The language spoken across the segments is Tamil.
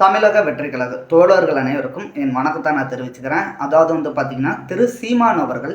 தமிழக வெற்றிக் கழக தோழர்கள் அனைவருக்கும் என் வணக்கத்தை நான் தெரிவிச்சுக்கிறேன். அதாவது பார்த்தீங்கன்னா, திரு சீமான் அவர்கள்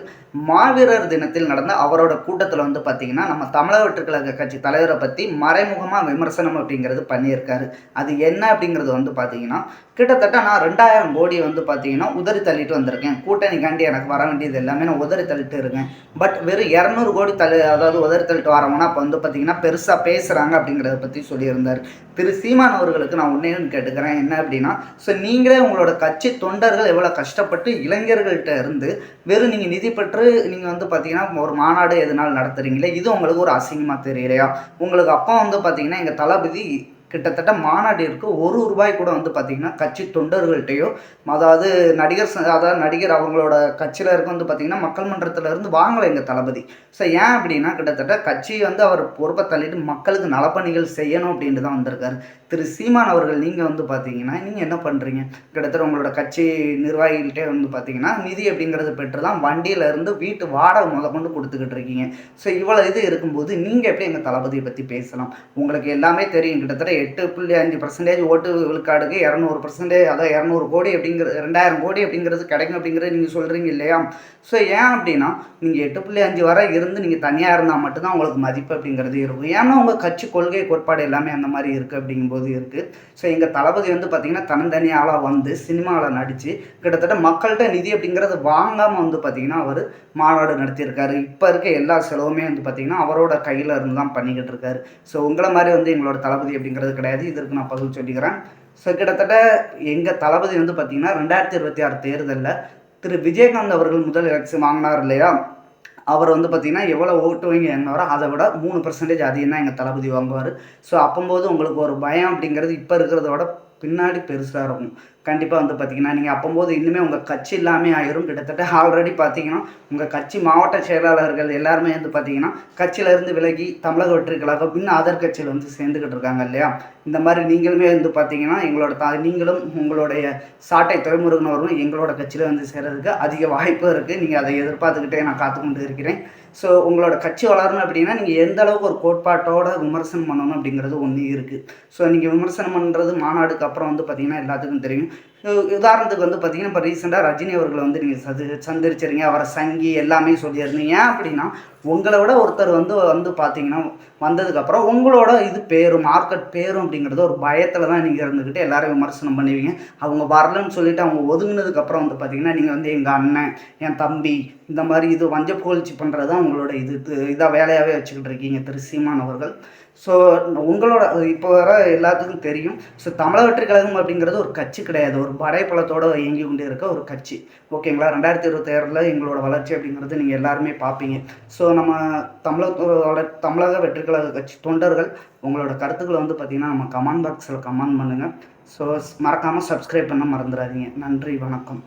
மாவீரர் தினத்தில் நடந்த அவரோட கூட்டத்தில் பார்த்தீங்கன்னா, நம்ம தமிழக வெற்றிக் கழக கட்சி தலைவரை பற்றி மறைமுகமாக விமர்சனம் அப்படிங்கிறது பண்ணியிருக்காரு. அது என்ன அப்படிங்கிறது பார்த்தீங்கன்னா, கிட்டத்தட்ட நான் 2000 கோடி பார்த்தீங்கன்னா உதறி தள்ளிட்டு வந்திருக்கேன். கூட்டணிக்காண்டி எனக்கு வர வேண்டியது எல்லாமே நான் உதறி தள்ளிட்டு இருக்கேன். பட் வெறும் 200 கோடி அதாவது உதறி தள்ளிட்டு வரவங்கன்னா அப்போ பார்த்தீங்கன்னா பெருசாக பேசுகிறாங்க அப்படிங்கிறத பற்றி சொல்லியிருந்தார். திரு சீமான் அவர்களுக்கு நான் ஒன்றே கேட்டுக்கிறேன். என்ன அப்படின்னா, ஸோ நீங்களே உங்களோட கட்சி தொண்டர்கள் எவ்வளோ கஷ்டப்பட்டு இளைஞர்கள்ட்ட இருந்து வெறும் நீங்கள் நிதி பெற்று நீங்கள் பார்த்தீங்கன்னா ஒரு மாநாடு எதுனாலும் நடத்துறீங்களே, இது உங்களுக்கு ஒரு அசிங்கமாக தெரியலையா? உங்களுக்கு அப்போ பார்த்தீங்கன்னா எங்கள் தளபதி கிட்டத்தட்ட மாநாட்டிற்கு ₹1 கூட பார்த்தீங்கன்னா கட்சி தொண்டர்கள்ட்டையோ, அதாவது நடிகர் அவங்களோட கட்சியில் இருக்க பார்த்தீங்கன்னா மக்கள் மன்றத்தில் இருந்து வாங்கலை எங்கள் தளபதி. ஸோ ஏன் அப்படின்னா, கிட்டத்தட்ட கட்சி அவர் பொறுப்பை தள்ளிட்டு மக்களுக்கு நலப்பணிகள் செய்யணும் அப்படின்ட்டு தான் வந்திருக்காரு. திரு சீமான் அவர்கள் நீங்கள் பார்த்தீங்கன்னா நீங்கள் என்ன பண்ணுறீங்க? கிட்டத்தட்ட உங்களோட கட்சி நிர்வாகிகள்கிட்டே பார்த்தீங்கன்னா நிதி அப்படிங்கிறது பெற்று தான் வண்டியிலேருந்து வீட்டு வாடகை கொண்டு கொடுத்துக்கிட்டு இருக்கீங்க. ஸோ இவ்வளோ இது இருக்கும்போது நீங்கள் எப்படி எங்கள் தளபதியை பற்றி பேசலாம்? உங்களுக்கு எல்லாமே தெரியும். கிட்டத்தட்ட 8.5% ஓட்டு விழுக்காடுக்கு 200%, அதாவது 200 கோடி அப்படிங்கிறது 2000 கோடி அப்படிங்கிறது கிடைக்கும் அப்படிங்கிறது நீங்கள் சொல்கிறீங்க இல்லையா? ஸோ ஏன் அப்படின்னா, நீங்கள் 8.5 வரை இருந்து நீங்கள் தனியாக இருந்தால் மட்டும்தான் உங்களுக்கு மதிப்பு அப்படிங்கிறது இருக்கும். ஏன்னா உங்கள் கட்சி கொள்கை கோட்பாடு எல்லாமே அந்த மாதிரி இருக்குது அப்படிங்கும்போது இருக்குது. ஸோ எங்கள் தளபதி பார்த்தீங்கன்னா தனித்தனியாளாக சினிமாவில் நடித்து கிட்டத்தட்ட மக்கள்கிட்ட நிதி அப்படிங்கிறது வாங்காமல் பார்த்தீங்கன்னா அவர் மாநாடு நடத்தியிருக்காரு. இப்போ இருக்க எல்லா செலவுமே பார்த்தீங்கன்னா அவரோட கையில் இருந்து தான் பண்ணிக்கிட்டு இருக்காரு. ஸோ உங்களை மாதிரி எங்களோட தளபதி அப்படிங்கிறது கிடையாது. இதற்கு நான் பதில் சொல்லிக்கிறேன். ஸோ கிட்டத்தட்ட எங்கள் தளபதி பார்த்தீங்கன்னா 2026 தேர்தலில் திரு விஜயகாந்த் அவர்கள் முதல் எலெக்ஷன் வாங்கினார் இல்லையா? அவர் பார்த்தீங்கன்னா எவ்வளோ ஓட்டு வாங்கி என்னாரோ அதை விட 3% அதிகம் தான் எங்கள் தளபதி வாங்குவார். ஸோ அப்போது உங்களுக்கு ஒரு பயம் அப்படிங்கிறது இப்போ இருக்கிறத விட பின்னாடி பெருசாக இருக்கும். கண்டிப்பாக பார்த்தீங்கன்னா நீங்கள் அப்போது இன்னுமே உங்கள் கட்சி இல்லாமல் ஆயிரும். கிட்டத்தட்ட ஆல்ரெடி பார்த்தீங்கன்னா உங்கள் கட்சி மாவட்ட செயலாளர்கள் எல்லாருமே பார்த்தீங்கன்னா கட்சியிலேருந்து விலகி தமிழக வெற்றிக் கழகம் இன்னும் அதர் கட்சியில் சேர்ந்துக்கிட்டு இருக்காங்க இல்லையா? இந்த மாதிரி நீங்களுமே பார்த்தீங்கன்னா எங்களோட நீங்களும் உங்களுடைய சாட்டை துரைமுருகனவர்களும் எங்களோட கட்சியில் சேர்கிறதுக்கு அதிக வாய்ப்பு இருக்குது. நீங்கள் அதை எதிர்பார்த்துக்கிட்டே நான் காத்துக்கொண்டு இருக்கிறேன். ஸோ உங்களோட கட்சி வளரணும் அப்படின்னா நீங்கள் எந்த அளவுக்கு ஒரு கோட்பாட்டோட விமர்சனம் பண்ணணும் அப்படிங்கிறது ஒன்று இருக்குது. ஸோ நீங்கள் விமர்சனம் பண்ணுறது மாநாடுக்கு அப்புறம் பார்த்தீங்கன்னா எல்லாத்துக்கும் தெரியும். உதாரணத்துக்கு பார்த்தீங்கன்னா இப்போ ரீசெண்டாக ரஜினி அவர்களை நீங்கள் சந்திரிச்சிருங்க, அவரை சங்கி எல்லாமே சொல்லியிருந்தீங்க. ஏன் அப்படின்னா உங்களை விட ஒருத்தர் பார்த்தீங்கன்னா வந்ததுக்கப்புறம் உங்களோட இது பேரும் மார்க்கெட் பேரும் அப்படிங்கிறது ஒரு பயத்தில் தான் நீங்கள் இருந்துக்கிட்டு எல்லாரும் விமர்சனம் பண்ணுவீங்க. அவங்க வரலன்னு சொல்லிவிட்டு அவங்க ஒதுங்கினதுக்கப்புறம் பார்த்தீங்கன்னா நீங்கள் எங்கள் அண்ணன், என் தம்பி, இந்த மாதிரி இது வஞ்ச புகழ்ச்சி பண்ணுறது தான் உங்களோட இதாக வேலையாகவே வச்சுக்கிட்டு இருக்கீங்க திரு சீமான் அவர்கள். ஸோ உங்களோட இப்போ வர எல்லாத்துக்கும் தெரியும். ஸோ தமிழக வெற்றிக் கழகம் அப்படிங்கிறது ஒரு கட்சி கிடையாது, ஒரு படைப்பலத்தோடு இயங்கி கொண்டு இருக்க ஒரு கட்சி. ஓகேங்களா? 2026 எங்களோட வளர்ச்சி அப்படிங்கிறது நீங்கள் எல்லாருமே பார்ப்பீங்க. ஸோ நம்ம தமிழக வெற்றிக் கழக கட்சி தொண்டர்கள் உங்களோட கருத்துக்களை பார்த்தீங்கன்னா நம்ம கமெண்ட் பாக்ஸில் கமெண்ட் பண்ணுங்கள். ஸோ மறக்காமல் சப்ஸ்கிரைப் பண்ண மறந்துடாதீங்க. நன்றி, வணக்கம்.